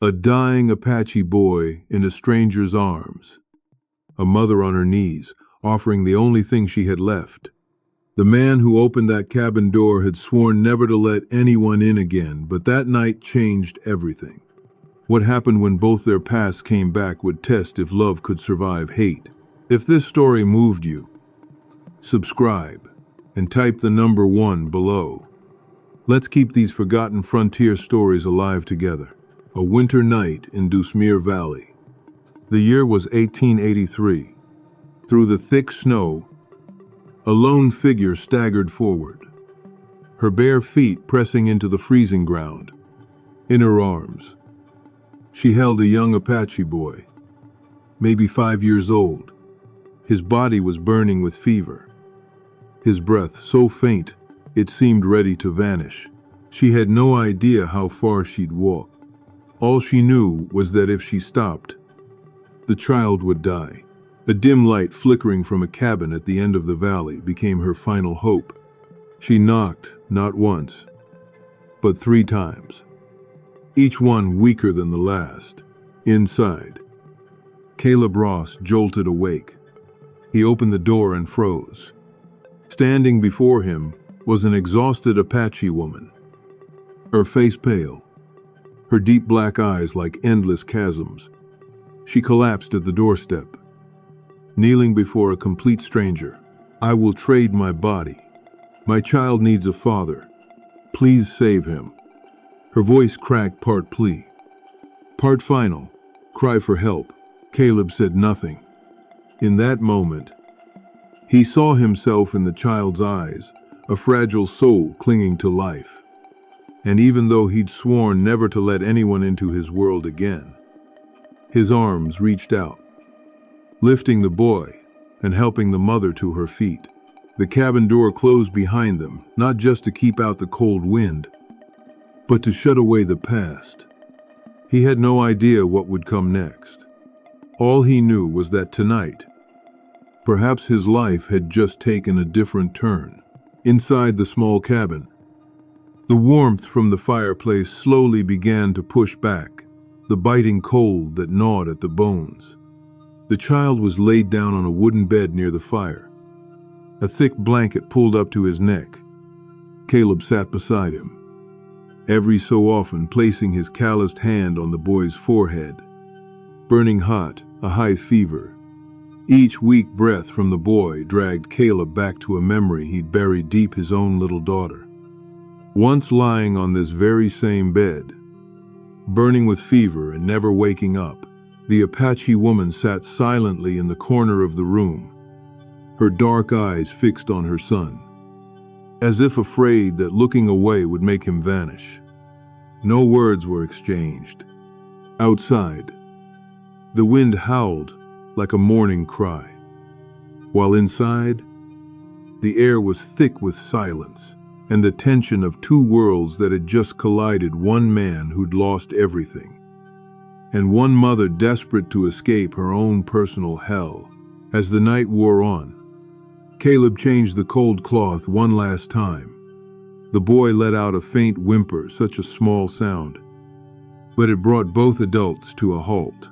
A dying Apache boy in a stranger's arms. A mother on her knees, offering the only thing she had left. The man who opened that cabin door had sworn never to let anyone in again, but that night changed everything. What happened when both their pasts came back would test if love could survive hate. If this story moved you, subscribe and type the number 1 below. Let's keep these forgotten frontier stories alive together. A winter night in Dusmere Valley. The year was 1883. Through the thick snow, a lone figure staggered forward, her bare feet pressing into the freezing ground. In her arms, she held a young Apache boy, maybe 5 years old. His body was burning with fever, his breath so faint it seemed ready to vanish. She had no idea how far she'd walk. All she knew was that if she stopped, the child would die. A dim light flickering from a cabin at the end of the valley became her final hope. She knocked, not once, but 3 times, each one weaker than the last. Inside, Caleb Ross jolted awake. He opened the door and froze. Standing before him was an exhausted Apache woman, her face pale, her deep black eyes like endless chasms. She collapsed at the doorstep, kneeling before a complete stranger. "I will trade my body. My child needs a father. Please save him." Her voice cracked, part plea, part final cry for help. Caleb said nothing. In that moment, he saw himself in the child's eyes, a fragile soul clinging to life. And even though he'd sworn never to let anyone into his world again, his arms reached out, lifting the boy and helping the mother to her feet. The cabin door closed behind them, not just to keep out the cold wind, but to shut away the past. He had no idea what would come next. All he knew was that tonight, perhaps his life had just taken a different turn. Inside the small cabin, the warmth from the fireplace slowly began to push back, the biting cold that gnawed at the bones. The child was laid down on a wooden bed near the fire, a thick blanket pulled up to his neck. Caleb sat beside him, every so often placing his calloused hand on the boy's forehead. Burning hot, a high fever. Each weak breath from the boy dragged Caleb back to a memory he'd buried deep his own little daughter. Once lying on this very same bed, burning with fever and never waking up, the Apache woman sat silently in the corner of the room, her dark eyes fixed on her son, as if afraid that looking away would make him vanish. No words were exchanged. Outside, the wind howled like a mourning cry, while inside, the air was thick with silence and the tension of 2 worlds that had just collided. One man who'd lost everything, and one mother desperate to escape her own personal hell. As the night wore on, Caleb changed the cold cloth one last time. The boy let out a faint whimper, such a small sound, but it brought both adults to a halt.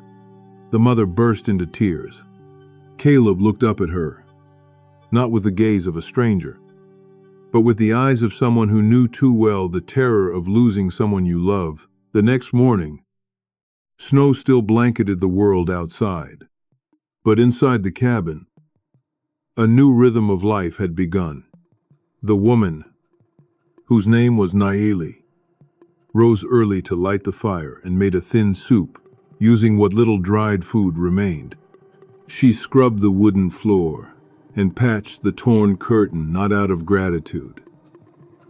The mother burst into tears. Caleb looked up at her, not with the gaze of a stranger, but with the eyes of someone who knew too well the terror of losing someone you love. The next morning, snow still blanketed the world outside, but inside the cabin, a new rhythm of life had begun. The woman, whose name was Nayeli, rose early to light the fire and made a thin soup, using what little dried food remained. She scrubbed the wooden floor and patched the torn curtain, not out of gratitude,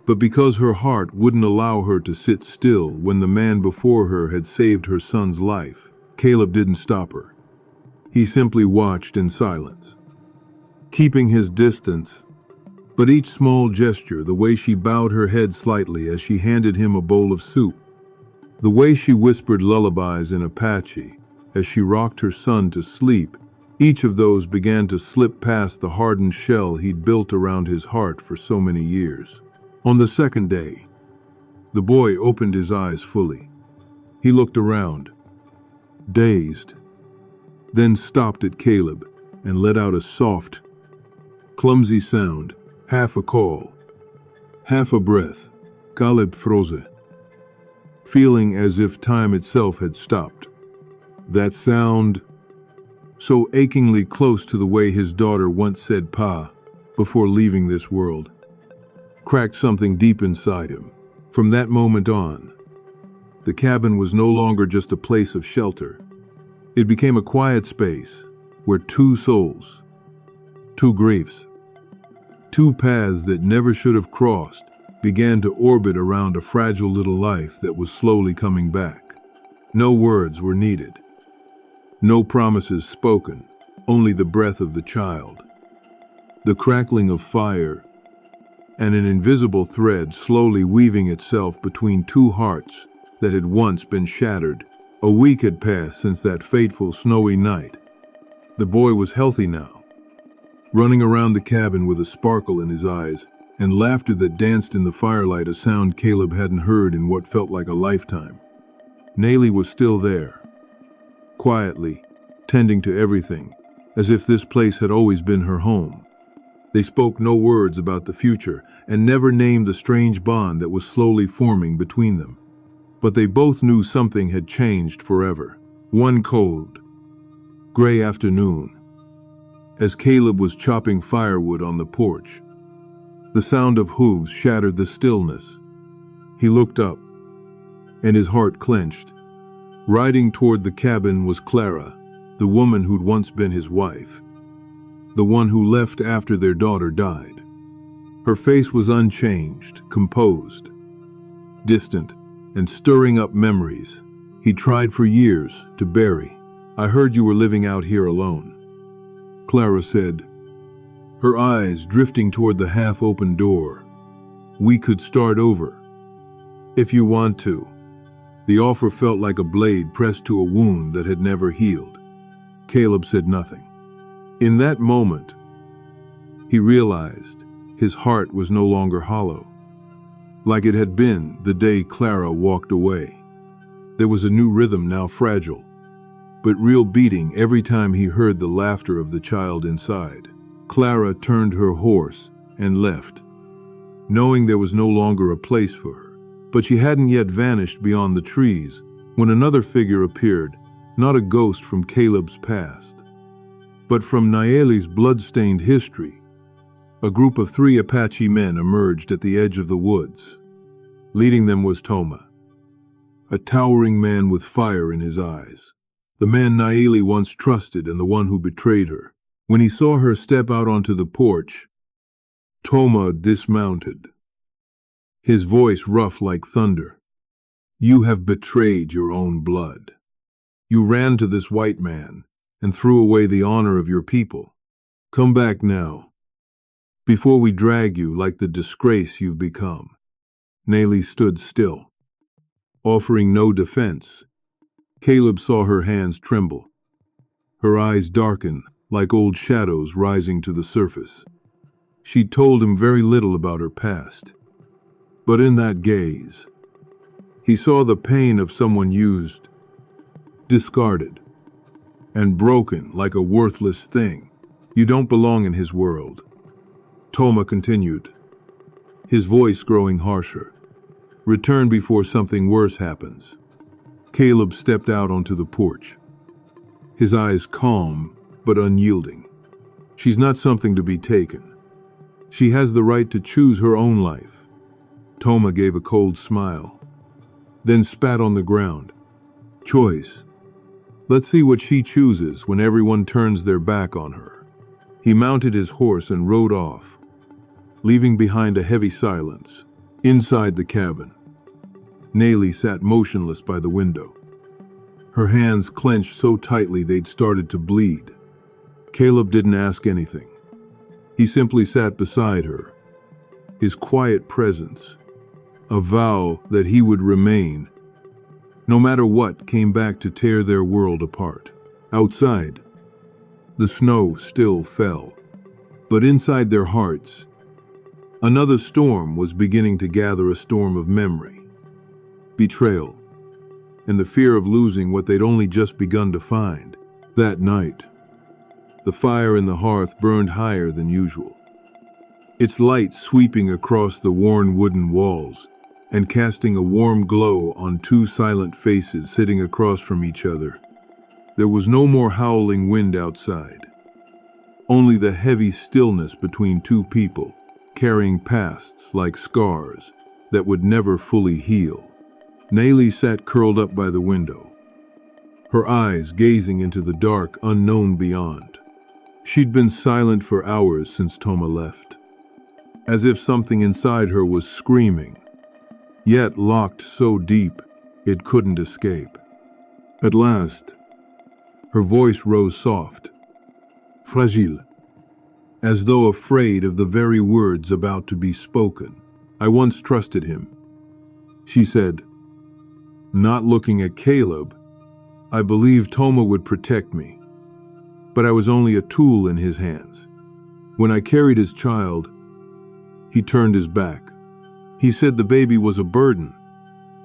but because her heart wouldn't allow her to sit still when the man before her had saved her son's life. Caleb didn't stop her. He simply watched in silence, keeping his distance, but each small gesture, the way she bowed her head slightly as she handed him a bowl of soup, the way she whispered lullabies in Apache as she rocked her son to sleep, each of those began to slip past the hardened shell he'd built around his heart for so many years. On the second day, the boy opened his eyes fully. He looked around, dazed, then stopped at Caleb and let out a soft, clumsy sound, half a call, half a breath. Caleb froze, feeling as if time itself had stopped. That sound, so achingly close to the way his daughter once said "Pa" before leaving this world, cracked something deep inside him. From that moment on, the cabin was no longer just a place of shelter. It became a quiet space where two souls, two griefs, two paths that never should have crossed began to orbit around a fragile little life that was slowly coming back. No words were needed. No promises spoken, only the breath of the child, the crackling of fire, and an invisible thread slowly weaving itself between two hearts that had once been shattered. A week had passed since that fateful snowy night. The boy was healthy now, running around the cabin with a sparkle in his eyes and laughter that danced in the firelight, a sound Caleb hadn't heard in what felt like a lifetime. Nayli was still there, quietly, tending to everything, as if this place had always been her home. They spoke no words about the future and never named the strange bond that was slowly forming between them. But they both knew something had changed forever. One cold, gray afternoon, as Caleb was chopping firewood on the porch, the sound of hooves shattered the stillness. He looked up, and his heart clenched. Riding toward the cabin was Clara, the woman who'd once been his wife, the one who left after their daughter died. Her face was unchanged, composed, distant, and stirring up memories he tried for years to bury. "I heard you were living out here alone," Clara said, her eyes drifting toward the half-open door. "We could start over, if you want to." The offer felt like a blade pressed to a wound that had never healed. Caleb said nothing. In that moment, he realized his heart was no longer hollow, like it had been the day Clara walked away. There was a new rhythm, now fragile, but real, beating every time he heard the laughter of the child inside. Clara turned her horse and left, knowing there was no longer a place for her. But she hadn't yet vanished beyond the trees when another figure appeared, not a ghost from Caleb's past, but from Nayeli's blood-stained history. A group of 3 Apache men emerged at the edge of the woods. Leading them was Toma, a towering man with fire in his eyes, the man Nayeli once trusted and the one who betrayed her. When he saw her step out onto the porch, Toma dismounted, his voice rough like thunder. "You have betrayed your own blood. You ran to this white man and threw away the honor of your people. Come back now, before we drag you like the disgrace you've become." Nayeli stood still, offering no defense. Caleb saw her hands tremble, her eyes darken like old shadows rising to the surface. She told him very little about her past, but in that gaze, he saw the pain of someone used, discarded, and broken like a worthless thing. "You don't belong in his world," Toma continued, his voice growing harsher. "Return before something worse happens." Caleb stepped out onto the porch, his eyes calm but unyielding. "She's not something to be taken. She has the right to choose her own life." Toma gave a cold smile, then spat on the ground. "Choice. Let's see what she chooses when everyone turns their back on her." He mounted his horse and rode off, leaving behind a heavy silence. Inside the cabin, Nayeli sat motionless by the window, her hands clenched so tightly they'd started to bleed. Caleb didn't ask anything. He simply sat beside her, his quiet presence, a vow that he would remain, no matter what came back to tear their world apart. Outside, the snow still fell, but inside their hearts, another storm was beginning to gather, a storm of memory, betrayal, and the fear of losing what they'd only just begun to find. That night, the fire in the hearth burned higher than usual, its light sweeping across the worn wooden walls and casting a warm glow on two silent faces sitting across from each other. There was no more howling wind outside, only the heavy stillness between two people, carrying pasts like scars that would never fully heal. Nellie sat curled up by the window, her eyes gazing into the dark unknown beyond. She'd been silent for hours since Toma left, as if something inside her was screaming, yet locked so deep it couldn't escape. At last, her voice rose soft, fragile, as though afraid of the very words about to be spoken. "I once trusted him," she said, not looking at Caleb. "I believed Toma would protect me, but I was only a tool in his hands. When I carried his child, he turned his back. He said the baby was a burden,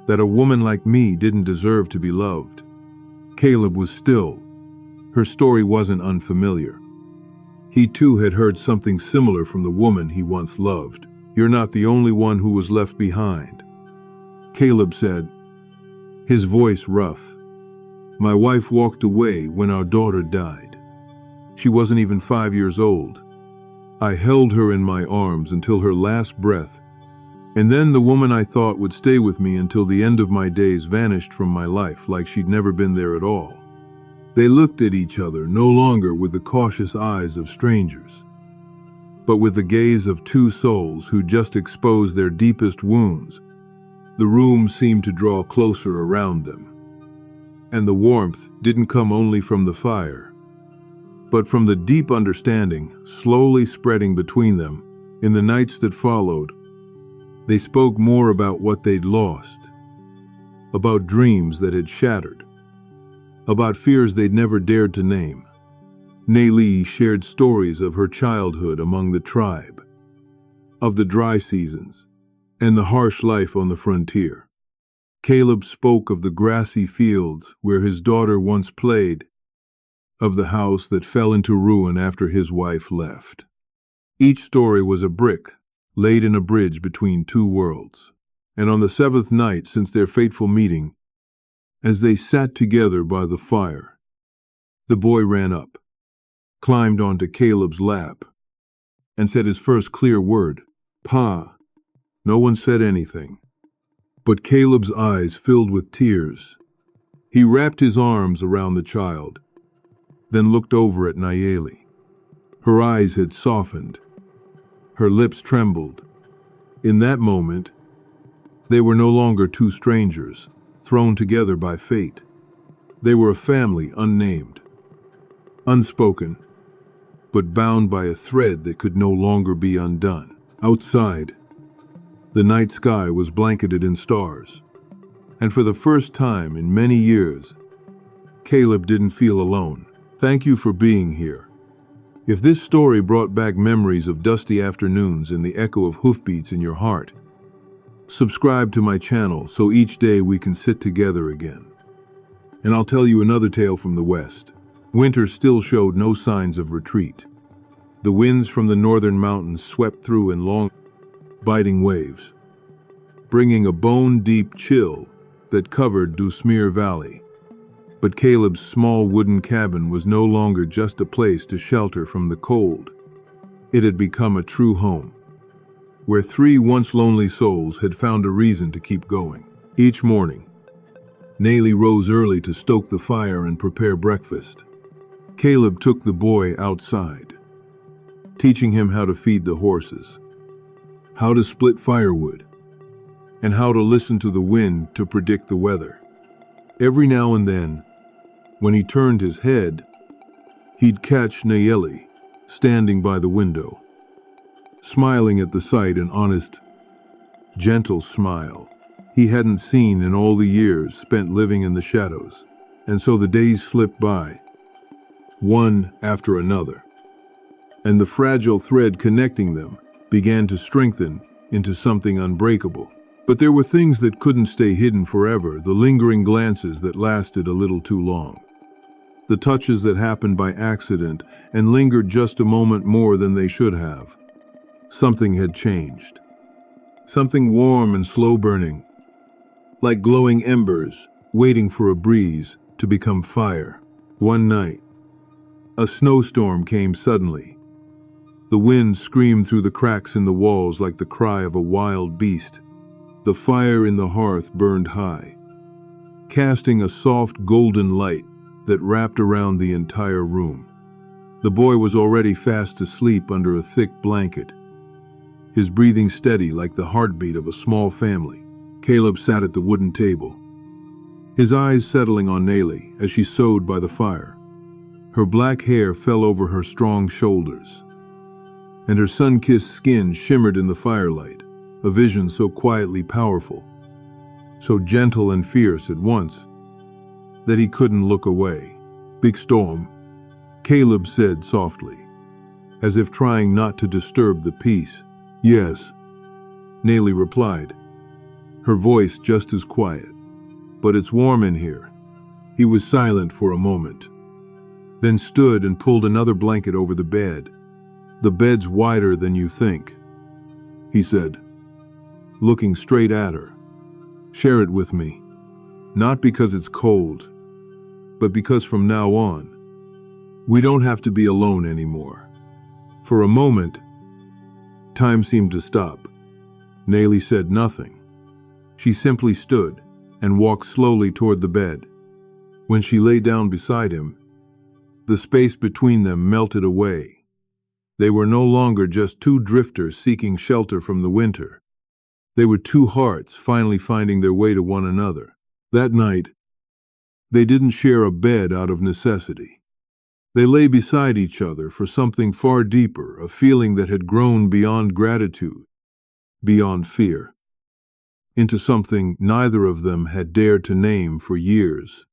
that a woman like me didn't deserve to be loved." Caleb was still. Her story wasn't unfamiliar. He too had heard something similar from the woman he once loved. "You're not the only one who was left behind," Caleb said, his voice rough. "My wife walked away when our daughter died. She wasn't even 5 years old. I held her in my arms until her last breath, and then the woman I thought would stay with me until the end of my days vanished from my life like she'd never been there at all." They looked at each other, no longer with the cautious eyes of strangers, but with the gaze of two souls who just exposed their deepest wounds. The room seemed to draw closer around them, and the warmth didn't come only from the fire, but from the deep understanding slowly spreading between them. In the nights that followed, they spoke more about what they'd lost, about dreams that had shattered, about fears they'd never dared to name. Nellie shared stories of her childhood among the tribe, of the dry seasons, and the harsh life on the frontier. Caleb spoke of the grassy fields where his daughter once played, of the house that fell into ruin after his wife left. Each story was a brick laid in a bridge between two worlds. And on the 7th night since their fateful meeting, as they sat together by the fire, the boy ran up, climbed onto Caleb's lap, and said his first clear word, "Pa." No one said anything, but Caleb's eyes filled with tears. He wrapped his arms around the child, then looked over at Nayeli. Her eyes had softened, her lips trembled. In that moment, they were no longer two strangers, thrown together by fate. They were a family unnamed, unspoken, but bound by a thread that could no longer be undone. Outside, the night sky was blanketed in stars, and for the first time in many years, Caleb didn't feel alone. "Thank you for being here." If this story brought back memories of dusty afternoons and the echo of hoofbeats in your heart, subscribe to my channel so each day we can sit together again. And I'll tell you another tale from the West. Winter still showed no signs of retreat. The winds from the northern mountains swept through in long, biting waves, bringing a bone-deep chill that covered Dusmere Valley. But Caleb's small wooden cabin was no longer just a place to shelter from the cold. It had become a true home, where three once lonely souls had found a reason to keep going. Each morning, Nellie rose early to stoke the fire and prepare breakfast. Caleb took the boy outside, teaching him how to feed the horses, how to split firewood, and how to listen to the wind to predict the weather. Every now and then, when he turned his head, he'd catch Nayeli standing by the window, smiling at the sight, an honest, gentle smile he hadn't seen in all the years spent living in the shadows. And so the days slipped by, one after another, and the fragile thread connecting them began to strengthen into something unbreakable. But there were things that couldn't stay hidden forever, the lingering glances that lasted a little too long. The touches that happened by accident and lingered just a moment more than they should have. Something had changed. Something warm and slow-burning, like glowing embers, waiting for a breeze to become fire. One night, a snowstorm came suddenly. The wind screamed through the cracks in the walls like the cry of a wild beast. The fire in the hearth burned high, casting a soft golden light that wrapped around the entire room. The boy was already fast asleep under a thick blanket, his breathing steady like the heartbeat of a small family. Caleb sat at the wooden table, his eyes settling on Nellie as she sewed by the fire. Her black hair fell over her strong shoulders, and her sun-kissed skin shimmered in the firelight, a vision so quietly powerful, so gentle and fierce at once, that he couldn't look away. "Big storm," Caleb said softly, as if trying not to disturb the peace. "Yes," Nellie replied, her voice just as quiet. "But it's warm in here." He was silent for a moment, then stood and pulled another blanket over the bed. "The bed's wider than you think," he said, looking straight at her. "Share it with me. Not because it's cold, but because from now on, we don't have to be alone anymore." For a moment, time seemed to stop. Nellie said nothing. She simply stood and walked slowly toward the bed. When she lay down beside him, the space between them melted away. They were no longer just two drifters seeking shelter from the winter. They were two hearts finally finding their way to one another. That night, they didn't share a bed out of necessity. They lay beside each other for something far deeper, a feeling that had grown beyond gratitude, beyond fear, into something neither of them had dared to name for years.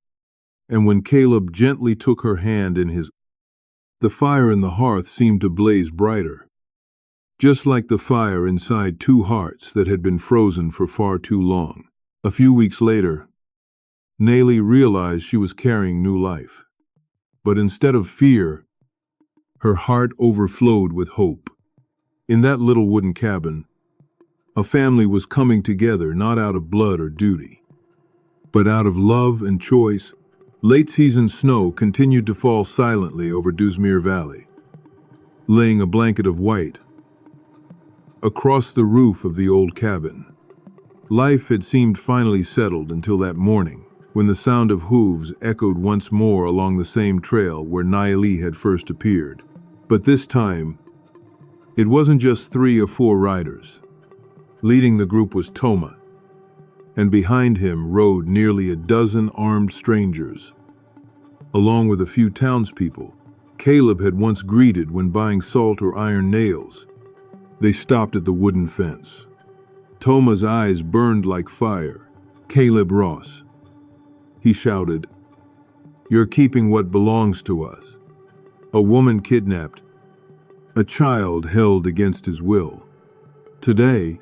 And when Caleb gently took her hand in his, the fire in the hearth seemed to blaze brighter, just like the fire inside two hearts that had been frozen for far too long. A few weeks later, Nellie realized she was carrying new life. But instead of fear, her heart overflowed with hope. In that little wooden cabin, a family was coming together not out of blood or duty, but out of love and choice. Late-season snow continued to fall silently over Dusmere Valley, laying a blanket of white across the roof of the old cabin. Life had seemed finally settled until that morning, when the sound of hooves echoed once more along the same trail where Nellie had first appeared. But this time, it wasn't just 3 or 4 riders. Leading the group was Toma, and behind him rode nearly a dozen armed strangers, along with a few townspeople Caleb had once greeted when buying salt or iron nails. They stopped at the wooden fence. Toma's eyes burned like fire. "Caleb Ross," he shouted, "you're keeping what belongs to us. A woman kidnapped, a child held against his will. Today,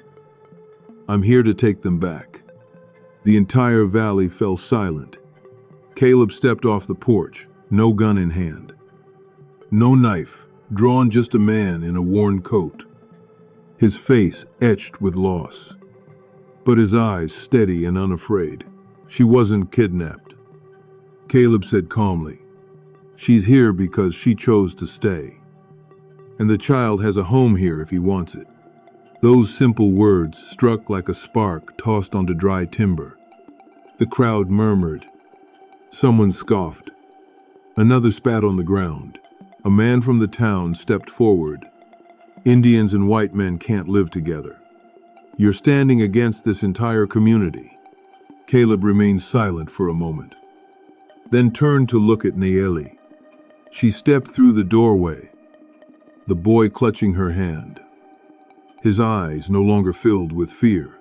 I'm here to take them back." The entire valley fell silent. Caleb stepped off the porch, no gun in hand, no knife drawn, just a man in a worn coat, his face etched with loss, but his eyes steady and unafraid. "She wasn't kidnapped," Caleb said calmly. "She's here because she chose to stay. And the child has a home here if he wants it." Those simple words struck like a spark tossed onto dry timber. The crowd murmured. Someone scoffed. Another spat on the ground. A man from the town stepped forward. "Indians and white men can't live together. You're standing against this entire community." Caleb remained silent for a moment, then turned to look at Nellie. She stepped through the doorway, the boy clutching her hand, his eyes no longer filled with fear.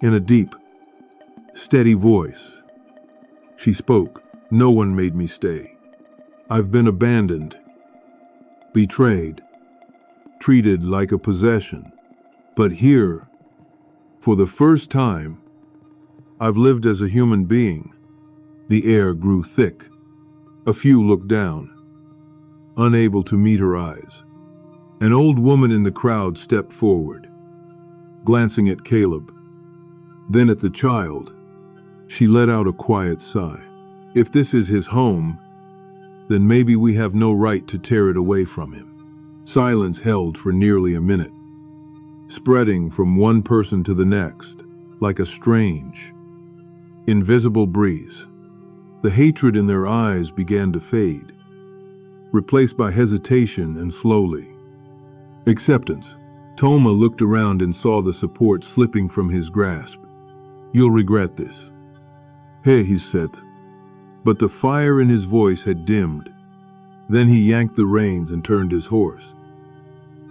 In a deep, steady voice, she spoke. "No one made me stay. I've been abandoned, betrayed, treated like a possession. But here, For the first time, I've lived as a human being. The air grew thick. A few looked down, unable to meet her eyes. An old woman in the crowd stepped forward, glancing at Caleb, then at the child. She let out a quiet sigh. If this is his home, then maybe we have no right to tear it away from him. Silence held for nearly a minute, spreading from one person to the next, like a strange, invisible breeze. The hatred in their eyes began to fade, replaced by hesitation and slowly, acceptance. Toma looked around and saw the support slipping from his grasp. You'll regret this. Hey, he said. But the fire in his voice had dimmed. Then he yanked the reins and turned his horse.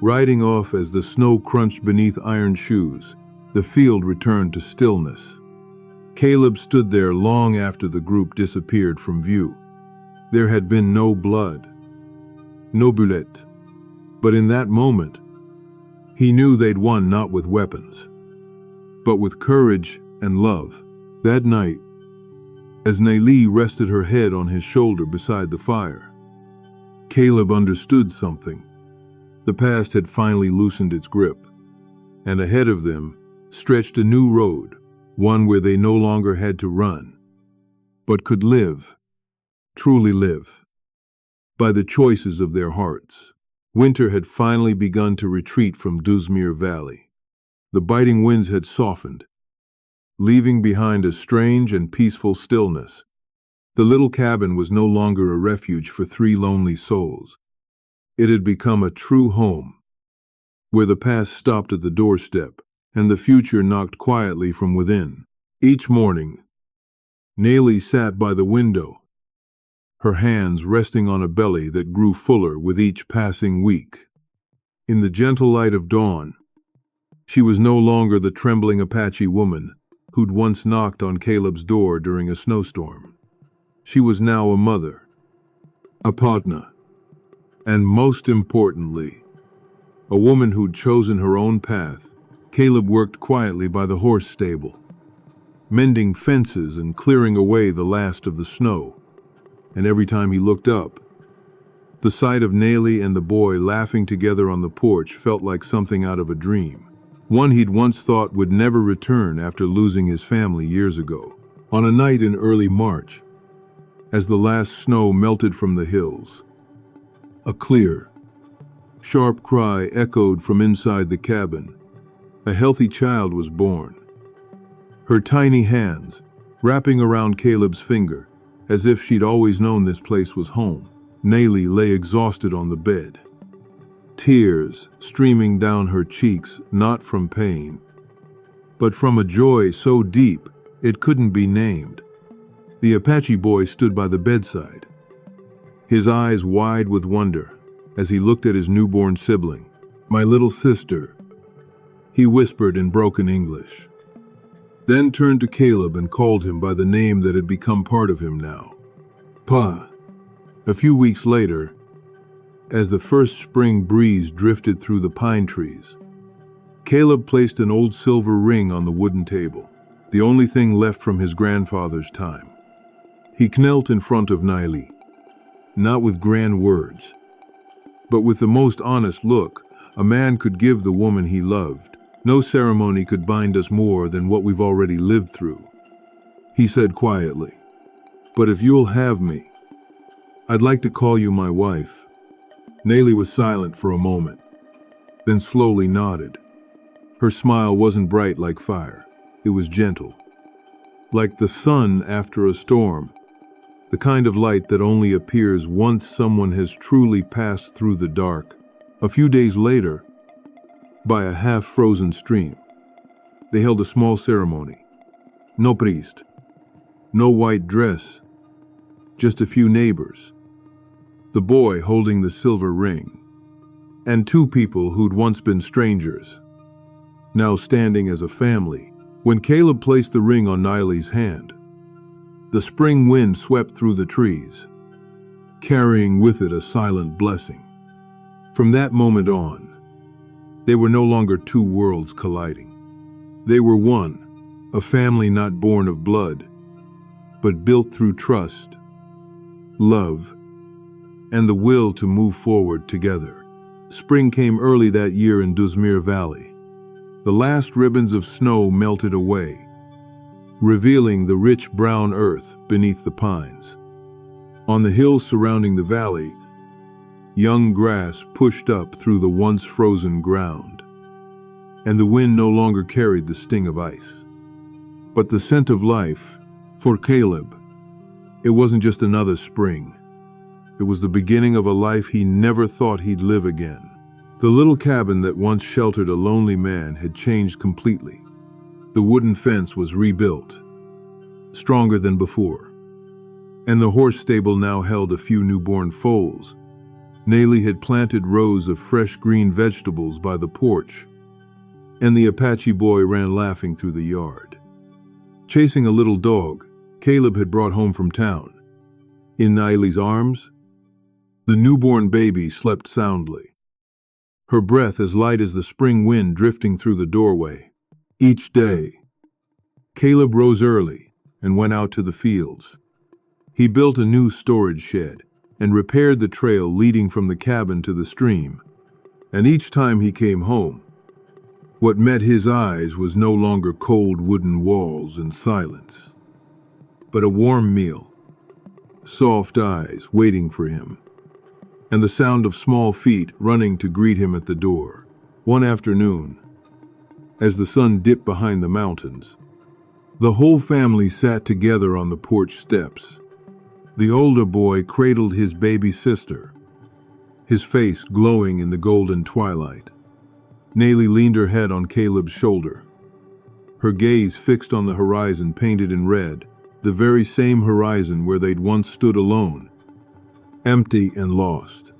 Riding off as the snow crunched beneath iron shoes, the field returned to stillness. Caleb stood there long after the group disappeared from view. There had been no blood, no bullet. But in that moment, he knew they'd won not with weapons, but with courage and love. That night, as Nelly rested her head on his shoulder beside the fire, Caleb understood something. The past had finally loosened its grip, and ahead of them stretched a new road, one where they no longer had to run, but could live, truly live, by the choices of their hearts. Winter had finally begun to retreat from Duzmir Valley. The biting winds had softened, leaving behind a strange and peaceful stillness. The little cabin was no longer a refuge for three lonely souls. It had become a true home, where the past stopped at the doorstep and the future knocked quietly from within. Each morning, Nelly sat by the window, her hands resting on a belly that grew fuller with each passing week. In the gentle light of dawn, she was no longer the trembling Apache woman who'd once knocked on Caleb's door during a snowstorm. She was now a mother, a partner, and most importantly, a woman who'd chosen her own path. Caleb worked quietly by the horse stable, mending fences and clearing away the last of the snow. And every time he looked up, the sight of Nelly and the boy laughing together on the porch felt like something out of a dream, one he'd once thought would never return after losing his family years ago. On a night in early March, as the last snow melted from the hills, a clear, sharp cry echoed from inside the cabin. A healthy child was born. Her tiny hands wrapping around Caleb's finger, as if she'd always known this place was home. Nelly lay exhausted on the bed, tears streaming down her cheeks, not from pain, but from a joy so deep it couldn't be named. The Apache boy stood by the bedside, his eyes wide with wonder as he looked at his newborn sibling. My little sister, he whispered in broken English, then turned to Caleb and called him by the name that had become part of him now, Pa. A few weeks later, as the first spring breeze drifted through the pine trees, Caleb placed an old silver ring on the wooden table, the only thing left from his grandfather's time. He knelt in front of Nelly, not with grand words, but with the most honest look a man could give the woman he loved. No ceremony could bind us more than what we've already lived through, he said quietly. But if you'll have me, I'd like to call you my wife. Nelly was silent for a moment, then slowly nodded. Her smile wasn't bright like fire. It was gentle, like the sun after a storm, the kind of light that only appears once someone has truly passed through the dark. A few days later, by a half-frozen stream, they held a small ceremony. No priest, no white dress, just a few neighbors, the boy holding the silver ring, and two people who'd once been strangers, now standing as a family. When Caleb placed the ring on Nelly's hand, the spring wind swept through the trees, carrying with it a silent blessing. From that moment on, they were no longer two worlds colliding. They were one, a family not born of blood, but built through trust, love, and the will to move forward together. Spring came early that year in Duzmir Valley. The last ribbons of snow melted away, revealing the rich brown earth beneath the pines. On the hills surrounding the valley, young grass pushed up through the once frozen ground, and the wind no longer carried the sting of ice. But the scent of life, for Caleb, it wasn't just another spring. It was the beginning of a life he never thought he'd live again. The little cabin that once sheltered a lonely man had changed completely. The wooden fence was rebuilt, stronger than before, and the horse stable now held a few newborn foals. Nayli had planted rows of fresh green vegetables by the porch, and the Apache boy ran laughing through the yard, chasing a little dog Caleb had brought home from town. In Nayli's arms, the newborn baby slept soundly, her breath as light as the spring wind drifting through the doorway. Each day, Caleb rose early and went out to the fields. He built a new storage shed and repaired the trail leading from the cabin to the stream. And each time he came home, what met his eyes was no longer cold wooden walls and silence, but a warm meal, soft eyes waiting for him, and the sound of small feet running to greet him at the door. One afternoon, as the sun dipped behind the mountains, the whole family sat together on the porch steps. The older boy cradled his baby sister, his face glowing in the golden twilight. Nayli leaned her head on Caleb's shoulder, her gaze fixed on the horizon painted in red, the very same horizon where they'd once stood alone, empty and lost.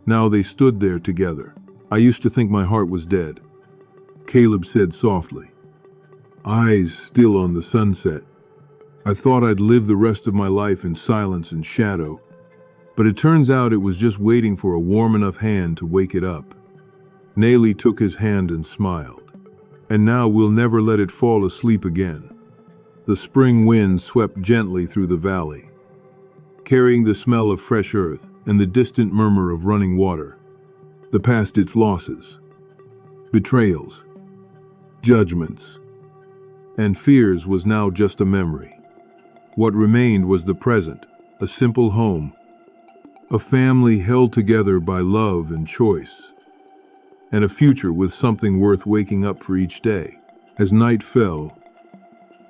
Now they stood there together. "I used to think my heart was dead," Caleb said softly, eyes still on the sunset. "I thought I'd live the rest of my life in silence and shadow, but it turns out it was just waiting for a warm enough hand to wake it up." Nayli took his hand and smiled. "And now we'll never let it fall asleep again." The spring wind swept gently through the valley, carrying the smell of fresh earth and the distant murmur of running water. The past, its losses, betrayals, judgments, and fears was now just a memory. What remained was the present, a simple home, a family held together by love and choice, and a future with something worth waking up for each day. As night fell,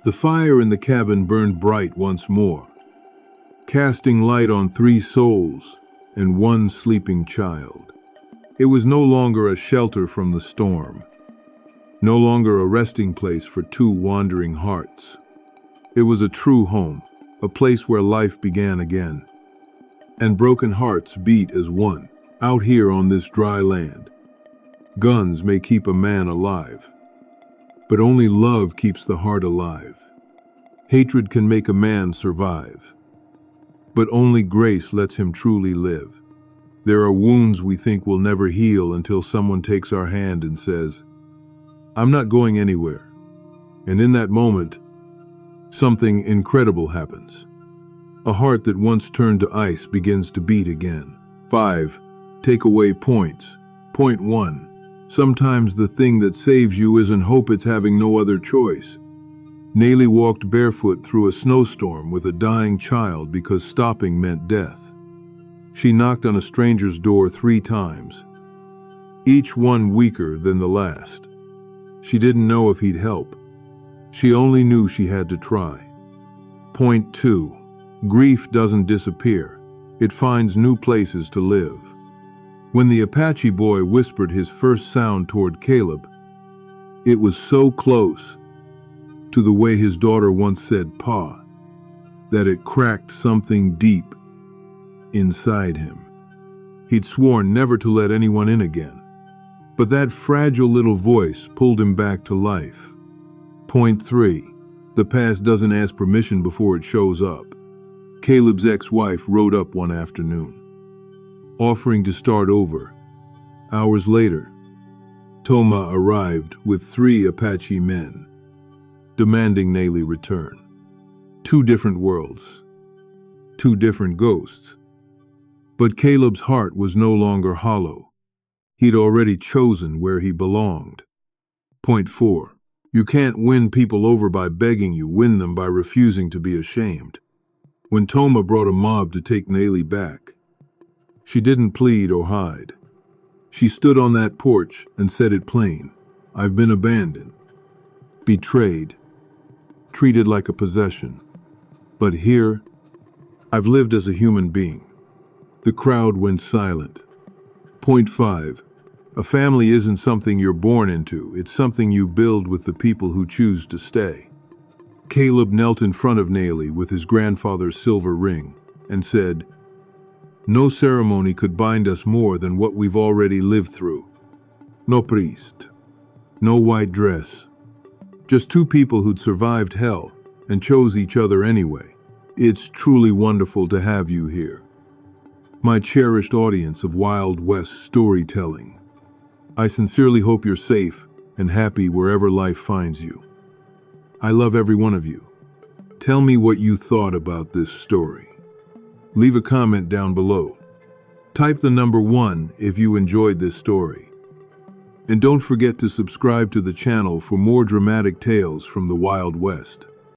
the fire in the cabin burned bright once more, casting light on 3 souls and 1 sleeping child. It was no longer a shelter from the storm, no longer a resting place for 2 wandering hearts. It was a true home, a place where life began again, and broken hearts beat as one. Out here on this dry land, guns may keep a man alive, but only love keeps the heart alive. Hatred can make a man survive, but only grace lets him truly live. There are wounds we think will never heal until someone takes our hand and says, "I'm not going anywhere." And in that moment, something incredible happens. A heart that once turned to ice begins to beat again. 5 takeaway points. Point 1. Sometimes the thing that saves you isn't hope, it's having no other choice. Nayli walked barefoot through a snowstorm with a dying child because stopping meant death. She knocked on a stranger's door 3 times, each one weaker than the last. She didn't know if he'd help. She only knew she had to try. Point 2. Grief doesn't disappear. It finds new places to live. When the Apache boy whispered his first sound toward Caleb, it was so close to the way his daughter once said "Pa," that it cracked something deep inside him. He'd sworn never to let anyone in again, but that fragile little voice pulled him back to life. Point 3. The past doesn't ask permission before it shows up. Caleb's ex-wife rode up one afternoon, offering to start over. Hours later, Toma arrived with 3 Apache men, demanding Naley return. 2 different worlds, 2 different ghosts. But Caleb's heart was no longer hollow. He'd already chosen where he belonged. Point 4. You can't win people over by begging, you win them by refusing to be ashamed. When Toma brought a mob to take Naley back, she didn't plead or hide. She stood on that porch and said it plain. I've been abandoned, betrayed, treated like a possession. But here, I've lived as a human being. The crowd went silent. Point 5. A family isn't something you're born into, it's something you build with the people who choose to stay. Caleb knelt in front of Naley with his grandfather's silver ring and said, no ceremony could bind us more than what we've already lived through. No priest, no white dress, just 2 people who'd survived hell and chose each other anyway. It's truly wonderful to have you here, my cherished audience of Wild West storytelling. I sincerely hope you're safe and happy wherever life finds you. I love every one of you. Tell me what you thought about this story. Leave a comment down below. Type the number 1 if you enjoyed this story. And don't forget to subscribe to the channel for more dramatic tales from the Wild West.